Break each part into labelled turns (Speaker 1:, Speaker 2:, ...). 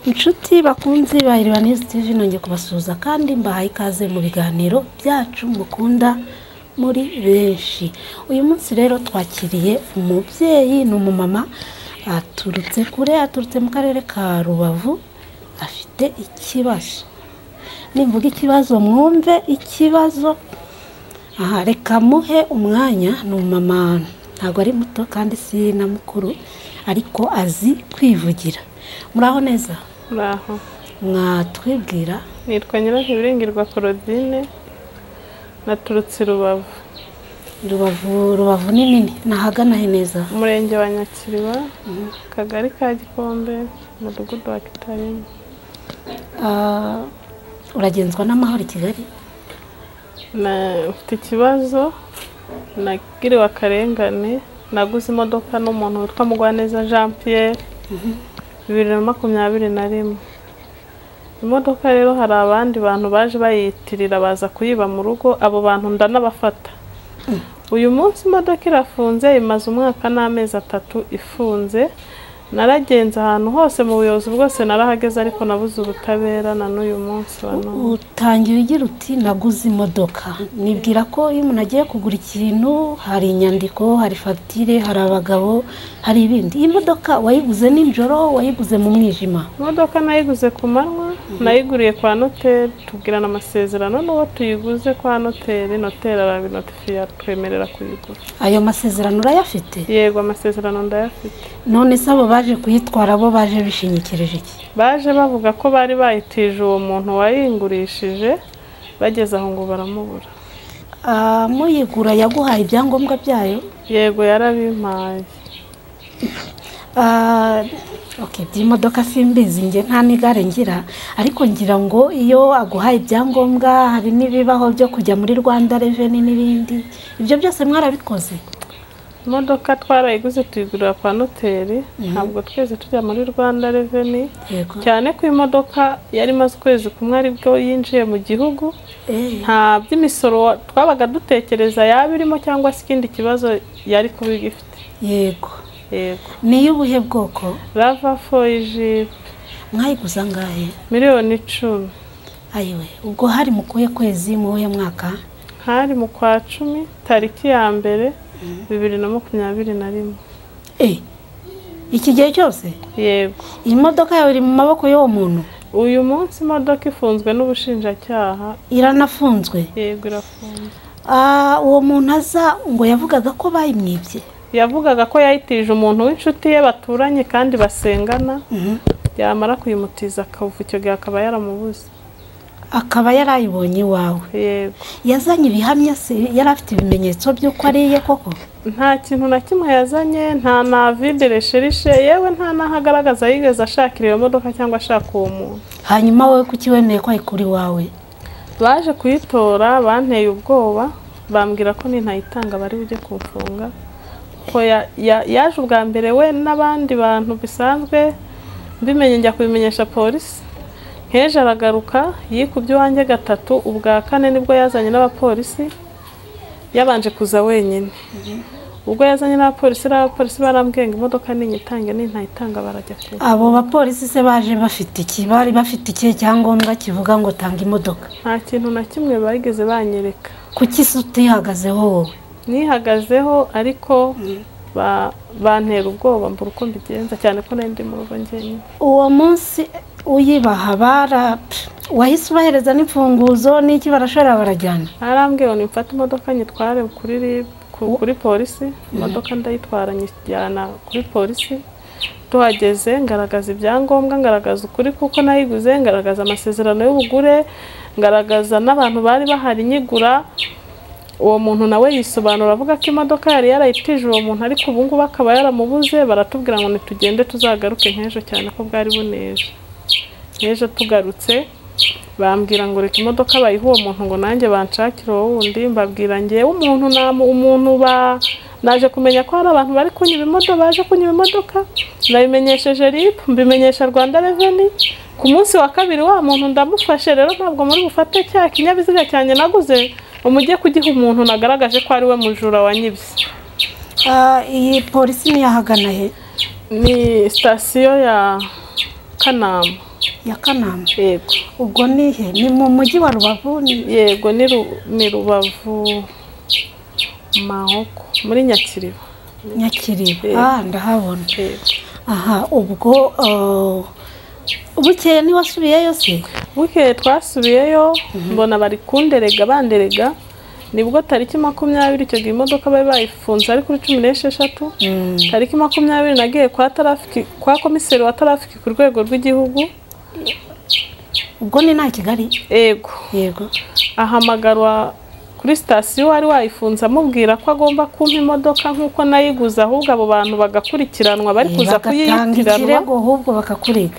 Speaker 1: Inshuti bakunzi ba Iribanese TV nongeye kubasuhuza kandi mbahaye ikaze mu biganiro byacu mukunda muri benshi. Uyu munsi rero twakiriye umubyeyi n'umumama aturutse kure, aturutse mu karere ka Rubavu, afite ikibazo. Nimvuga ikibazo mwumve ikibazo. Aha reka muhe umwanya, n'umumama ntabwo ari muto kandi si na mukuru ariko azi kwivugira. Muraho neza?
Speaker 2: Muraho.
Speaker 1: Mwatwibwira?
Speaker 2: Nitwa Nyirahibiringirwa Claudine, naturutse Rubavu.
Speaker 1: Rubavu ni nini? Nahagana he neza?
Speaker 2: Umurenge wa Nyakiriba, Kagari ka Gikombe, Umudugudu wa Kitarima.
Speaker 1: Uragenzwa n'amahoro i Kigali?
Speaker 2: Mfite ikibazo, nagiriwe akarengane, naguze imodoka n'umuntu witwa Mugwaneza Jean Pierre 2021. Imodoka rero hari abandi bantu baje bayitirira baza kuyiba mu rugo, abo bantu ndanabafata. Uyu munsi imodoka irafunze, imaze umwaka n'amezi 3 ifunze. Naragenze ahantu hose mu buyobozi bwose narahageze ariko nabuze ubutabera na n'uyu munsi wano.
Speaker 1: Utangiye ugira uti naguze imodoka. Nibwira ko iyo umuntu agiye kugura ikintu hari inyandiko, hari fagitire, hari abagabo, hari ibindi. Iyi modoka wayiguze nijoro, wayiguze mu mwijima?
Speaker 2: Imodoka nayiguze ku manywa, nayiguriye kwa noteri, tubwirana amasezerano n'uwo tuyiguze kwa noteri, noteri arabinotifiya twemerera kuyigura.
Speaker 1: Ayo masezerano urayafite?
Speaker 2: Yego, amasezerano ndayafite.
Speaker 1: None sabo baje kuyitwara bo baje bishinyikirije iki?
Speaker 2: Baje bavuga ko bari bayitije uwo muntu wayingurishije, bageze aho ngo baramubura.
Speaker 1: Muyigura yaguhaye ibyangombwa byayo?
Speaker 2: Yego, yarabimpaye.
Speaker 1: Okay, by'imodoka simbizi nge nta nigare ngira, ariko ngira ngo iyo aguhaye ibyangombwa hari nibibaho byo kujya muri Rwanda Revenue n'ibindi. Ibyo byose mwarabikoze?
Speaker 2: Imodoka twarayiguze tuyigurira kwa noteri, ntabwo tweze tujya muri Rwanda Revenue. Cyane ko imodoka yari maze ukwezi kumwe aribwo yinjiye mu gihugu. Nta by'imisoro twabaga dutekereza yaba irimo cyangwa se ikindi kibazo yari kuba igifite.
Speaker 1: Yego.
Speaker 2: Yego.
Speaker 1: Ni y'ubuhe bwoko?
Speaker 2: RAV4 Jeep.
Speaker 1: Mwayiguze angahe?
Speaker 2: Miliyoni 10.
Speaker 1: Ayiwe, ubwo hari mu kuye kwezi mu uhe mwaka?
Speaker 2: Hari mu kwa 10 tariki ya mbere 2021.
Speaker 1: Iki gihe cyose?
Speaker 2: Yego.
Speaker 1: Iyi modoka yawe iri mu maboko y'uwo muntu?
Speaker 2: Uyu munsi imodoka ifunzwe n'ubushinjacyaha.
Speaker 1: Iranafunzwe?
Speaker 2: Yego, irafunzwe.
Speaker 1: Uwo muntu aza ngo yavugaga ko bayimwibye?
Speaker 2: Yavugaga ko yayitije umuntu w'inshuti ye baturanye kandi basengana. Yamara kuyimutiza akavuga icyo gihe akaba yaramubuze.
Speaker 1: Akaba yarayibonye iwawe?
Speaker 2: Yego.
Speaker 1: Yazanye ibihamya se? Yari afite ibimenyetso by'uko ariye koko?
Speaker 2: Nta kintu na kimwe yazanye, nta na videre sherishe, yewe nta nahagaragaza yigeze ashakira iyo modoka cyangwa ashaka uwo muntu.
Speaker 1: Hanyuma wowe kuki wemeye ko ayikuri wawe?
Speaker 2: Baje kuyitora, banteye ubwoba, bambwira ko nintayitanga bari bujye kumfunga. Ko yaje ubwa mbere we n'abandi bantu bisanzwe, mbimenye njya kubimenyesha polisi. Heje aragaruka yikubye wanjye 3, ubwa 4 nibwo yazanye n'abapolisi. Yabanje kuza wenyine. Ubwo yazanye n'abapolisi barambwenga imodoka ninyitange nintayitanga barajya ku.
Speaker 1: Abo bapolisi se baje bafite iki? Bari bafite iki cyangombwa kivuga ngo tanga imodoka?
Speaker 2: Nta kintu na kimwe bageze banyereka.
Speaker 1: Kuki se utihagazeho wowe?
Speaker 2: Nihagazeho ariko bantera ubwoba mbura uko mbigenza, cyane ko ndi mu rugo njyenyine.
Speaker 1: Uwo munsi uyibaha wahise ubahereza n'imfunguzo n'iki barashora barajyana?
Speaker 2: Arambwiye ngo nimfate imodoka nyitware kuri polisi. Imodoka ndayitwara nyijyana kuri polisi. Tuhageze ngaragaza ibyangombwa, ngaragaza ukuri kuko nayiguze, ngaragaza amasezerano y'ubugure, ngaragaza n'abantu bari bahari nyigura. Uwo muntu nawe yisobanura avuga ko imodoka yari yarayitije uwo muntu ariko ubu ngubu akaba yaramubuze. Baratubwira ngo nitugende tuzagaruke nk'ejo, cyane ko bwari buneje. Nk'ejo tugarutse bambwira ngo reka imodoka bayiha uwo muntu ngo nanjye banshakire uwo wundi. Mbabwira ngewe umuntu naje kumenya ko hari abantu bari kunyiba imodoka, baje kunyiba imodoka. Nabimenyesheje RIB, mbimenyesha Rwanda Revenue. Ku munsi wa kabiri wa muntu ndamufashe, rero ntabwo muri bufate cya kinyabiziga cyanjye naguze umujye kugiha umuntu nagaragaje ko ari we mujura wanyibye.
Speaker 1: Iyi polisi ni yahagana he?
Speaker 2: Ni sitasiyo ya Kanama.
Speaker 1: ya Kanama.
Speaker 2: yego
Speaker 1: Ubwo ni he? Ni mu mujyi wa Rubavu?
Speaker 2: yego ni Rubavu Mahoko muri Nyakiriba.
Speaker 1: Nyakiriba. Ndahabona.
Speaker 2: Yego.
Speaker 1: Aha, ubwo bukeye niwasubiyeyo se?
Speaker 2: Bukeye twasubiyeyo mbona bari kunderega banderega, nibwo tariki 20 icyo gihe imodoka bari bayifunze ari kuri 16. Tariki 20 nagiye kwa komiseri wa traffic ku rwego rw'igihugu.
Speaker 1: Ubwo ni na Kigali?
Speaker 2: Yego. Ahamagarwa kuri sitasiyo wari wayifunze amubwira ko agomba kumpa imodoka nk'uko nayiguze, ahubwo abo bantu bagakurikiranwa bari kuza kuyitiranwa,
Speaker 1: ahubwo bakakurega.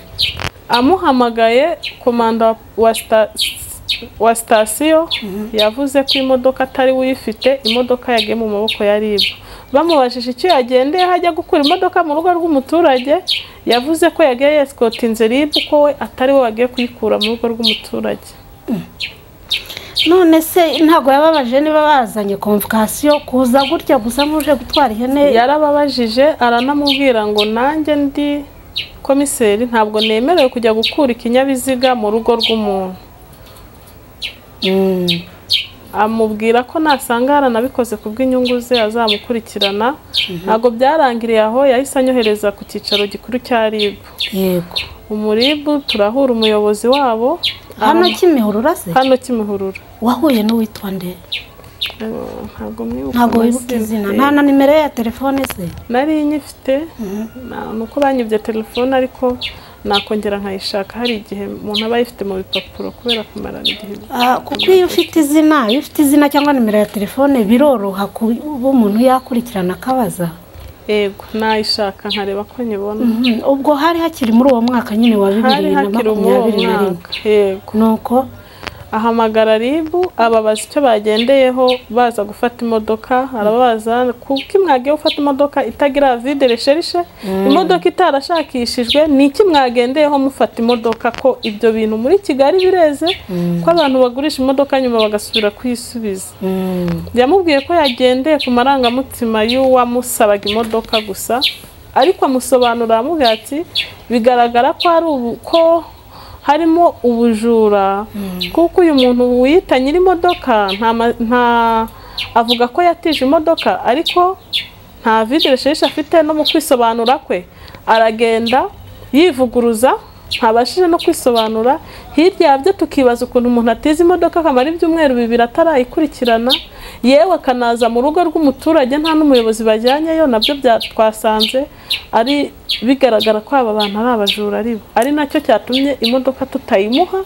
Speaker 2: Amuhamagaye komanda wa sitasiyo yavuze ko imodoka atari uyifite, imodoka yagiye mu maboko ya RIB. Bamubajije icyo yagendeye hajya gukura imodoka mu rugo rw'umuturage, yavuze ko yagiye yescotinze RIB, ko we atari we wagiye kuyikura mu rugo rw'umuturage.
Speaker 1: None se ntago yababaje niba bazanye convocation kuza gutya gusa muje gutwara ihene?
Speaker 2: Yarababajije aranamubwira ngo nanjye ndi komiseri ntabwo nemerewe kujya gukura ikinyabiziga mu rugo rw'umuntu. Amubwira ko nasanga yaranabikoze ku bw'inyungu ze azamukurikirana. Ntabwo byarangiriye aho, yahise anyohereza ku cyicaro gikuru cya RIB.
Speaker 1: Yego.
Speaker 2: Umuribu turahura umuyobozi wabo
Speaker 1: hano Kimihurura se?
Speaker 2: Hano Kimihurura.
Speaker 1: Wahuye n'uwitwa nde?
Speaker 2: Ntabwo
Speaker 1: wibuka izina. Nta na nimero ya telefone se?
Speaker 2: Nari nyifite, nuko banyibye telefone ariko nakongera nkayishaka hari igihe umuntu aba yifite mu bipapuro kubera kumara igihe.
Speaker 1: Kuko iyo ufite izina cyangwa nimero ya telefone biroroha kuba umuntu yakurikirana akabaza.
Speaker 2: Yego, nayishaka nkareba ko nyibona.
Speaker 1: Ubwo hari hakiri muri uwo mwaka nyine wa 2021.
Speaker 2: Yego.
Speaker 1: Nuko
Speaker 2: ahamagara RIB ababaza icyo bagendeyeho baza gufata imodoka, arabaza kuko mwagiye ufata imodoka itagira vide recherche, imodoka itarashakishijwe, niki mwagendeyeho mufata imodoka, ko ibyo bintu muri Kigali bireze ko abantu bagurisha imodoka nyuma bagasubira kwisubiza. Yamubwiye ko yagendeye ku marangamutima y'uwamusabaga imodoka gusa, ariko amusobanura amubwira ati bigaragara ko ari uko harimo ubujura, kuko uyu muntu wita nyiri imodoka nta avuga ko yatije imodoka ariko nta vide recherche afite, no mu kwisobanura kwe aragenda yivuguruza, ntabashije no kwisobanura. Hirya yabyo tukibaza ukuntu umuntu atiza imodoka akamara ibyumweru 2 atarayikurikirana, yewe akanaza mu rugo rw'umuturage nta n'umuyobozi bajyanyeyo. Nabyo twasanze ari bigaragara ko aba bantu ari abajura, ari nacyo cyatumye imodoka tutayimuha,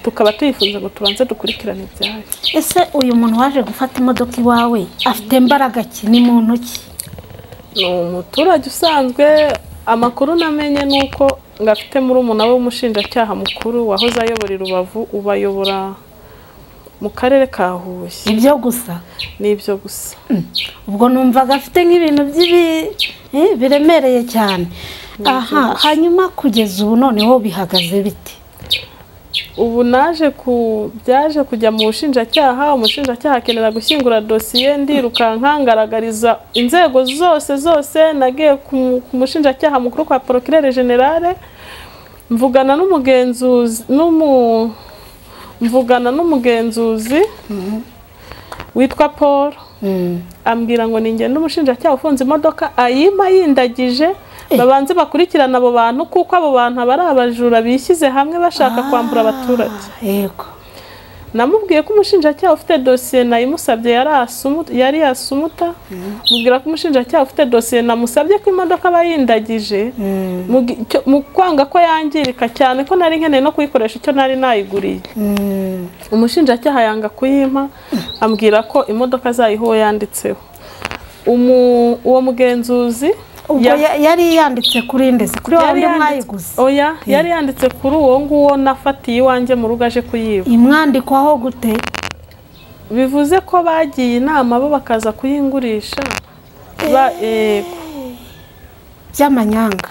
Speaker 2: tukaba tuyifunze ngo tubanze dukurikirane ibyayo.
Speaker 1: Ese uyu muntu waje gufata imodoka iwawe afite imbaraga ki? Ni muntu ki?
Speaker 2: Ni umuturage usanzwe. Amakuru namenye nuko ngafite muri umuna we w'umushinjacyaha mukuru wahoze ayobora i Rubavu, ubayobora mu karere ka Huye.
Speaker 1: Ibyo gusa?
Speaker 2: Ni ibyo gusa.
Speaker 1: Ubwo numvaga afite nk'ibintu biremereye cyane. Hanyuma kugeza ubu noneho bihagaze bite?
Speaker 2: Ubu byaje kujya mu bushinjacyaha, umushinjacyaha akenera gushyingura dosiye, ndirukanka ngaragariza inzego zose, nagiye ku mushinjacyaha mukuru kwa procureur general, mvugana n'umugenzuzi witwa Paul, ambwira ngo ningende umushinjacyaha ufunze imodoka ayima yindagije, babanze bakurikirana abo bantu kuko abo bantu abari abajura bishyize hamwe bashaka kwambura abaturage.
Speaker 1: Yego.
Speaker 2: Namubwiye ko umushinjacyaha ufite dosiye nayimusabye yari yasumuta, mubwira ko umushinjacyaha ufite dosiye namusabye ko imodoka bayindagije, mu kwanga ko yangirika cyane ko nari nkeneye no kuyikoresha icyo nari nayiguriye. Umushinjacyaha yanga kuyimpa, ambwira ko imodoka zayiho yanditseho. Uwo mugenzuzi
Speaker 1: yari yanditse kuri ndese kuri wandi mwayiguze?
Speaker 2: Oya, yari yanditse kuri uwo nguwo nafatiye iwanjye mu rugo aje kuyiba.
Speaker 1: Imwandikwaho gute?
Speaker 2: Bivuze ko bagiye inama bo bakaza kuyingurisha. By'amanyanga.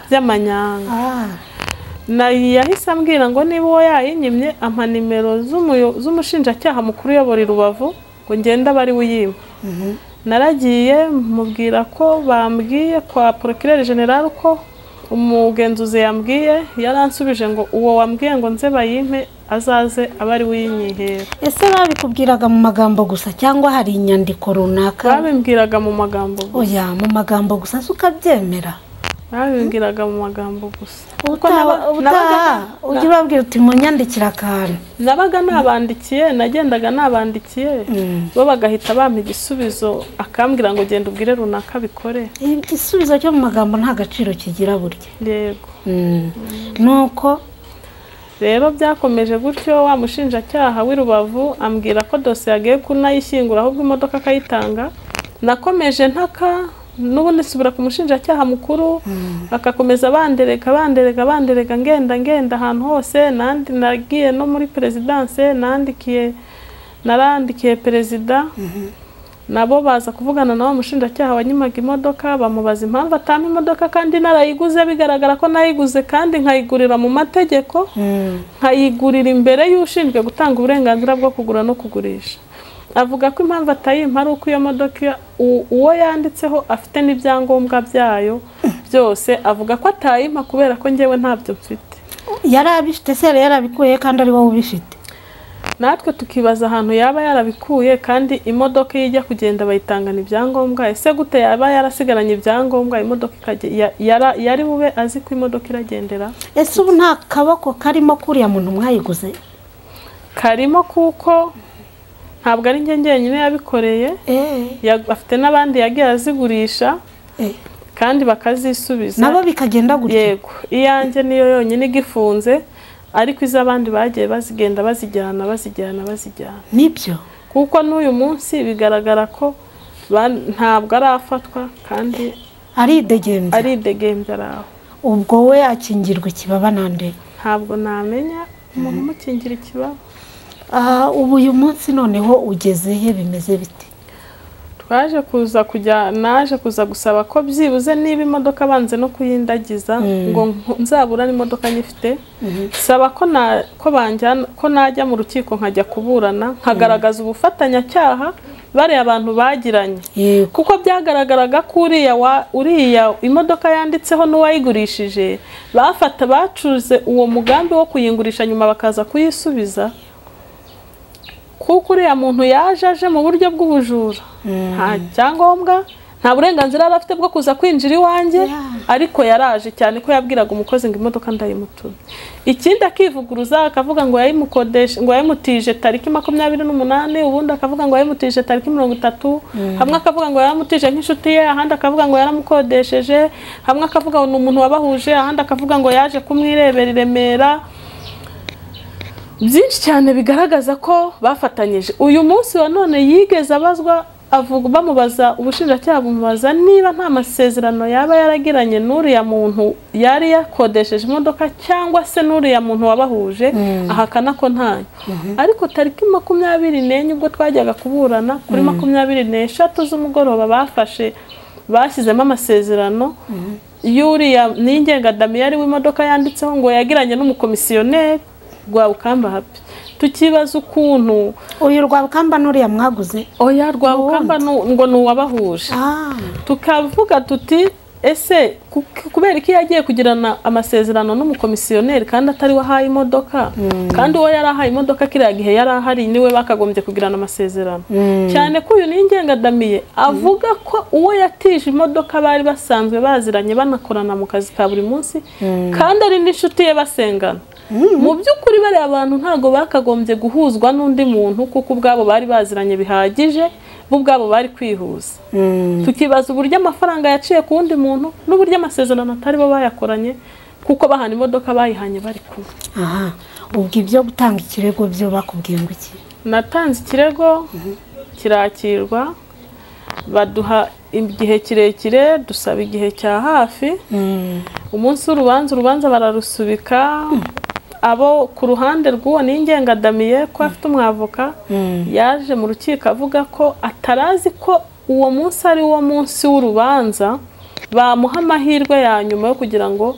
Speaker 2: Yahise ambwira ngo niba uwo yayinyimye ampa nimero z'umushinjacyaha mukuru uyobora i Rubavu ngo ngende bari uyima. Naragiye mubwira ko bambwiye kwa procureur general ko umugenzuzi yambwiye yaransubije ngo uwo wambwiye ngo nze bayimpe azaze abari winyihera.
Speaker 1: Ese babikubwiraga mu magambo gusa cyangwa hari inyandiko runaka?
Speaker 2: Babimbwiraga mu magambo gusa.
Speaker 1: Oya, mu magambo gusa ukabyemera?
Speaker 2: Babimbwiraga mu magambo gusa.
Speaker 1: Ujye ubabwira uti munyandikira akantu.
Speaker 2: Nabaga nabandikiye, nagendaga nabandikiye, bo bagahita bampa igisubizo akambwira ngo genda ubwire runaka bikore.
Speaker 1: Igisubizo cyo mu magambo nta gaciro kigira burya.
Speaker 2: Yego.
Speaker 1: Nuko
Speaker 2: rero byakomeje gutyo, wa mushinjacyaha w'i Rubavu ambwira ko dosiye yagiye kunayishyingura ahubwo imodoka akayitanga. Nakomeje ntaka n'ubundi nsubira ku mushinjacyaha mukuru, bakakomeza bandereka ngenda ahantu hose. Nandi nagiye no muri perezidanse, narandikiye perezida, nabo baza kuvugana na wa mushinjacyaha wanyimaga imodoka, bamubaza impamvu atama imodoka kandi narayiguze, bigaragara ko nayiguze kandi nkayigurira mu mategeko, nkayigurira imbere y'ushinzwe gutanga uburenganzira bwo kugura no kugurisha. Avuga ko impamvu atayimpa ari uko iyo modoka uwo yanditseho afite n'ibyangombwa byayo byose. Avuga ko atayimpa kubera ko njyewe ntabyo mfite.
Speaker 1: Yari abifite se, yarabikuye kandi ari wowe ubifite?
Speaker 2: Natwe tukibaza ahantu yaba yarabikuye kandi imodoka ijya kugenda bayitangana ibyangombwa. Ese gute yaba yarasigaranye ibyangombwa imodoka yari bube azi ko imodoka iragendera?
Speaker 1: Ese ubu nta kaboko karimo kuriya muntu mwayiguze?
Speaker 2: Karimo kuko ntabwo ari njye njyenyine yabikoreye, afite n'abandi yagiye azigurisha kandi bakazisubiza
Speaker 1: nabo bikagenda gutya.
Speaker 2: Yego, iyanjye niyo yonyine igifunze, ariko iz'abandi bagiye bazigenda bazijyana.
Speaker 1: Nibyo
Speaker 2: kuko n'uyu munsi bigaragara ko ntabwo arafatwa kandi aridegembya araho.
Speaker 1: Ubwo we akingirwa ikibaba nande?
Speaker 2: Ntabwo namenya umuntu umukingira ikibaba.
Speaker 1: Ubu uyu munsi noneho ugeze he, bimeze bite?
Speaker 2: Naje kuza gusaba ko byibuze niba imodoka banze no kuyindagiza ngo nzabura n'imodoka nyifite, saba ko najya mu rukiko nkajya kuburana, nkagaragaza ubufatanyacyaha bariya abantu bagiranye. Kuko byagaragaraga ko uriya imodoka yanditseho n'uwayigurishije bacuze uwo mugambi wo kuyingurisha nyuma bakaza kuyisubiza. Kuko uriya muntu yaje mu buryo bw'ubujura, nta cyangombwa, nta burenganzira yari afite bwo kuza kwinjira iwanjye, ariko yaraje cyane ko yabwiraga umukozi ngo imodoka ndayimutumye. Ikindi akivuguruza akavuga ngo yayimutije tariki 28, ubundi akavuga ngo yayimutije tariki 30, hamwe akavuga ngo yaramutije nk'inshuti ye, ahandi akavuga ngo yaramukodesheje, hamwe akavuga ngo ni umuntu wabahuje, ahandi akavuga ngo yaje kumwirebera i Remera. Byinshi cyane bigaragaza ko bafatanyije. Uyu munsi wa none yigeze abazwa, bamubaza, ubushinjacyaha bumubaza niba nta masezerano yaba yaragiranye n'uriya muntu yari yakodesheje imodoka cyangwa se n'uriya muntu wabahuje, ahakana ko ntayo. Ariko tariki 24 ubwo twajyaga kuburana, kuri 23 z'umugoroba bashyizemo amasezerano y'uriya n'ingengadamiye yari w'imodoka yanditseho ngo yagiranye n'umukomisiyoneri Rwabukamba Happy. Tukibaza ukuntu
Speaker 1: uyu Rwabukamba n'uriya mwaguze?
Speaker 2: Oya, Rwabukamba ngo n'uwabahuje. Tukavuga tuti ese kubera iki yagiye kugirana amasezerano n'umukomisiyoneri kandi atari wahaye imodoka, kandi uwo yari ahaye imodoka kiriya gihe yari ahari niwe bakagombye kugirana amasezerano. Cyane ko uyu n'ingengadamiye avuga ko uwo yatije imodoka bari basanzwe baziranye banakorana mu kazi ka buri munsi kandi ari n'inshuti ye basengana. Mu by'ukuri bari abantu ntago bakagombye guhuzwa n'undi muntu kuko ubwabo bari baziranye bihagije, bo ubwabo bari kwihuza. Tukibaza uburyo amafaranga yaciye ku wundi muntu n'uburyo amasezerano atari bo bayakoranye, kuko bahana imodoka bayihanye bari kumwe.
Speaker 1: Ubwo ibyo gutanga ikirego byo bakubwiye ngo iki?
Speaker 2: Natanze ikirego kirakirwa, baduha igihe kirekire, dusaba igihe cya hafi. Umunsi w'urubanza bararusubika. Abo ku ruhande rw'uwo n'ingengadamiye ko afite umwavoka yaje mu rukiko avuga ko atarazi ko uwo munsi ari wo munsi w'urubanza, bamuha amahirwe ya nyuma yo kugira ngo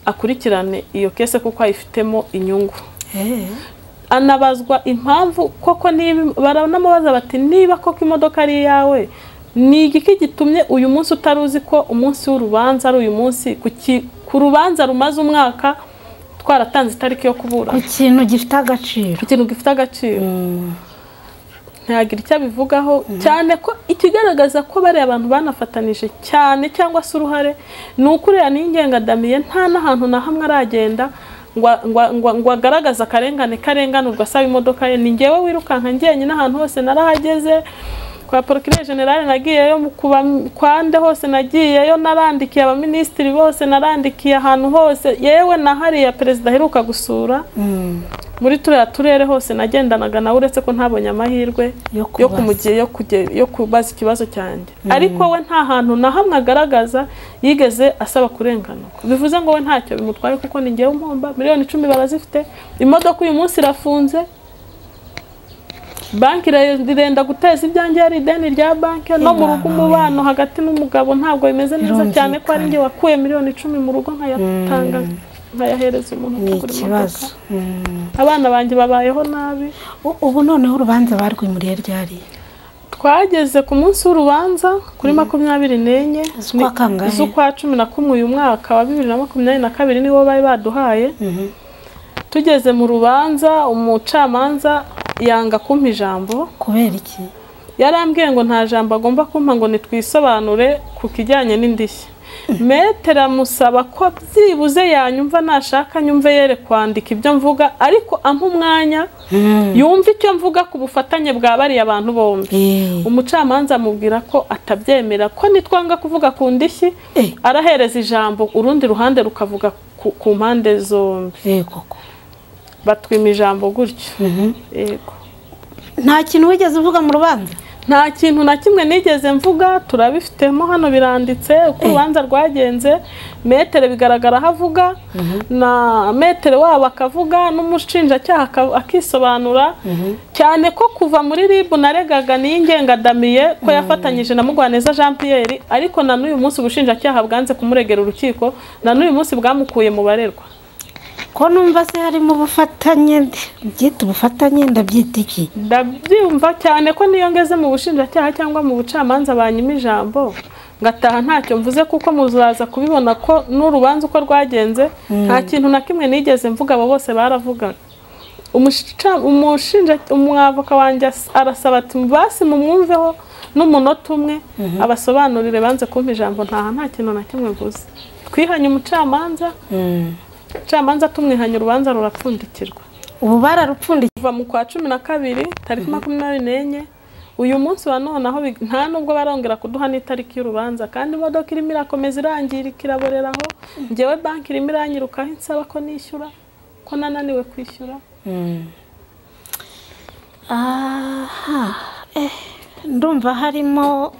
Speaker 2: akurikirane iyo kese kuko ayifitemo inyungu. Anabazwa impamvu koko, baranamubaza bati niba koko imodoka ari iyawe, ni igiki gitumye uyu munsi utaruzi ko umunsi w'urubanza ari uyu munsi, ku rubanza rumaze umwaka twaratanze itariki yo kubura
Speaker 1: ku kintu gifite agaciro,
Speaker 2: ikintu gifite agaciro ntagira icyo bivugaho cyane ko ikigaragaza ko bari abantu banafatanije cyane cyangwa se uruhare ni ukuriya n'ingengadamiye nta n'ahantu na hamwe aragenda ngo agaragaza akarengane karenganurwa asaba imodoka ye. Ni njyewe wirukanka njyenyine ahantu hose narahageze, kwa Procureur General nagiyeyo, kwa nde hose nagiyeyo, narandikiye abaminisitiri bose, narandikiye ahantu hose, yewe na hariya perezida aheruka gusura muri turiya turere hose nagendanaga nawe, uretse ko ntabonye amahirwe yo kubaza ikibazo cyanjye. Ariko we nta hantu na hamwe agaragaza yigeze asaba kurenganurwa. Bivuze ngo we ntacyo bimutwaye kuko ni njyewe umpomba, miliyoni 10 barazifite, imodoka uyu munsi irafunze, banki irenda guteza ibyanjye, ari ideni rya banki no mu rugo, umubano hagati n'umugabo ntabwo bimeze neza cyane ko ari njye wakuye miliyoni 10 mu rugo nkayatanga nkayahereza umuntu kugura imodoka. Abana banjye babayeho nabi.
Speaker 1: Ubu noneho urubanza barwimuriye ryari?
Speaker 2: Twageze ku munsi w'urubanza kuri 24 z'ukwa 11 uyu mwaka wa 2022 niwo bari baduhaye. Tugeze mu rubanza umucamanza yanga kumpa ijambo.
Speaker 1: Kubera iki?
Speaker 2: Yarambwiye ngo nta jambo agomba kumpa ngo nitwisobanure ku kijyanye n'indishyi. Metera musaba ko byibuze yanyumva, nashaka nyumve yere kwandika ibyo mvuga, ariko ampa umwanya yumva icyo mvuga ku bufatanye bwa bari abantu bombi. Umucamanza amubwira ko atabyemera, ko nitwanga kuvuga ku ndishyi arahereza ijambo urundi ruhande rukavuga ku mpande zombi.
Speaker 1: Yego,
Speaker 2: batwima ijambo gutyo. Yego.
Speaker 1: Nta kintu wigeze uvuga mu rubanza?
Speaker 2: Nta kintu na kimwe nigeze mvuga, turabifitemo hano biranditse uko urubanza rwagenze. Metere bigaragara havuga, na metere wabo akavuga, n'umushinjacyaha akisobanura, cyane ko kuva muri RIB naregaga n'ingengadamiye ko yafatanyije na Mugwaneza Jean Pierre, ariko na n'uyu munsi ubushinjacyaha bwanze kumuregera urukiko, na n'uyu munsi bwamukuye mu barerwa.
Speaker 1: Ko numva se harimo ubufatanye, byita ubufatanye, ndabyita iki?
Speaker 2: Ndabyumva cyane ko niyo ngeze mu bushinjacyaha cyangwa mu bucamanza banyima ijambo ngataha ntacyo mvuze, kuko muzaza kubibona ko n'urubanza uko rwagenze nta kintu na kimwe nigeze mvuga, abo bose baravugaga. Umwavoka wanjye arasaba ati basi mumwumveho n'umunota umwe abasobanurire, banze kumpa ijambo, nta kintu na kimwe mvuze. Twihanye umucamanza, umucamanza tumwihanye, urubanza rurapfundikirwa.
Speaker 1: Ubu bararupfundikiye
Speaker 2: kuva mu kwa 12 tariki 24 uyu munsi wa none, aho nta nubwo barongera kuduha n'itariki y'urubanza, kandi imodoka irimo irakomeza irangirika iraboreraho, njyewe banki irimo iranyirukaho insaba ko nishyura, ko nananiwe kwishyura.
Speaker 1: Ndumva harimo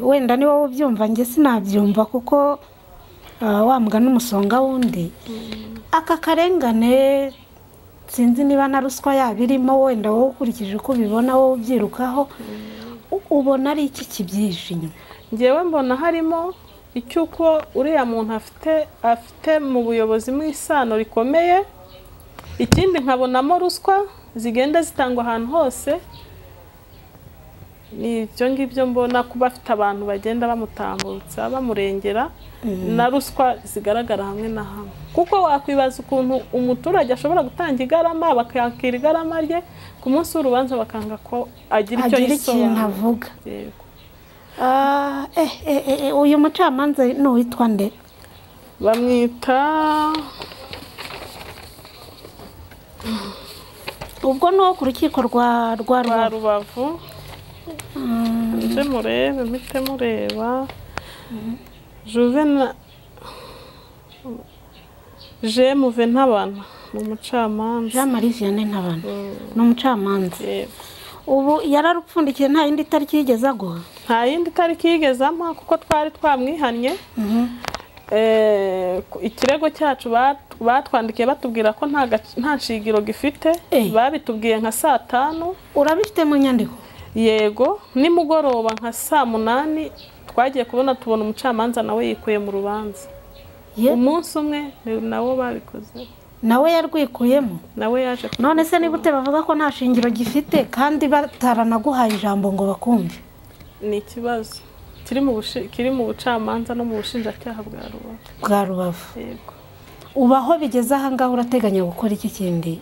Speaker 1: wenda ni wowe ubyumva, njye sinabyumva kuko wambwa n'umusonga wundi. Aka karengane sinzi niba na ruswa yabirimo, wenda wowe ukurikije uko ubibona, wowe ubyirukaho, ubona ari iki kibyihishe inyuma?
Speaker 2: Njyewe mbona harimo icyuko uriya muntu afite mu buyobozi mu isano rikomeye. Ikindi nkabonamo ruswa zigenda zitangwa ahantu hose. N'ibyo ngibyo mbona kuba afite abantu bagenda bamutambutsa bamurengera, na ruswa zigaragara hamwe na hamwe. Kuko wakwibaza ukuntu umuturage ashobora gutanga igarama, bakakira igarama rye, ku munsi w'urubanza bakanga ko agira icyo
Speaker 1: avuga. Uyu mucamanza n'uwitwa nde?
Speaker 2: Bamwita
Speaker 1: ubwo no ku rukiko rwa
Speaker 2: Rubavu. Nje murebe, mpite mureba. Jemuve Ntabana mu mucamanza.
Speaker 1: Jean Marie Vianney Ntabana no mucamanza. Ubu yararupfundikiye, nta yindi tariki yigeze aguha?
Speaker 2: Nta yindi tariki yigeze ampa, kuko twari twamwihanye. Ikirego cyacu batwandikiye batubwira ko nta nshingiro gifite, babitubwiye nka 5:00.
Speaker 1: Urabifite mu nyandiko?
Speaker 2: Yego, nimugoroba nka 8:00 twagiye tubona umucamanza nawe yikuye mu rubanza. Umunsi umwe nawo babikoze.
Speaker 1: Nawe yarwikuyemo?
Speaker 2: Nawe yaje.
Speaker 1: None se ni gute bavuga ko nta shingiro gifite kandi bataranaguhaye ijambo ngo bakumve?
Speaker 2: Ni ikibazo. kiri mu bucamanza no mu bushinjacyaha
Speaker 1: bwa Rubavu.
Speaker 2: yego
Speaker 1: Ubaho bigeze aha ngaho urateganya gukora iki kindi?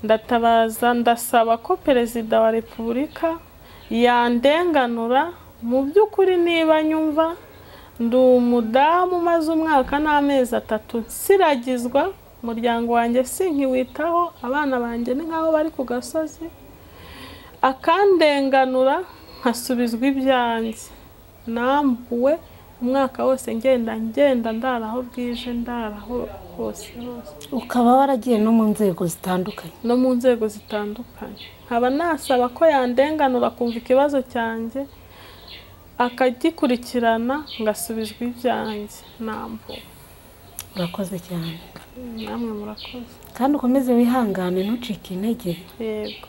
Speaker 2: ndatabaza ndasaba ko perezida wa repubulika yandenganura. Mu by'ukuri niba nyumva ndi umudamu maze umwaka n'amezi 3 nsiragizwa, umuryango wanjye sinkiwitaho, abana banjye ni nkaho bari ku gasozi, akandenganura nkasubizwa ibyanjye nambuwe umwaka wose ngenda ndaraho bwije ndaraho hose.
Speaker 1: Ukaba waragiye no mu nzego zitandukanye?
Speaker 2: Nkaba nasaba ko yandenganura kumva ikibazo cyanjye akagikurikirana ngasubizwa ibyanjye nambuwe.
Speaker 1: Urakoze cyane.
Speaker 2: Namwe murakoze.
Speaker 1: Kandi ukomeze wihangane ntucike intege.
Speaker 2: Yego.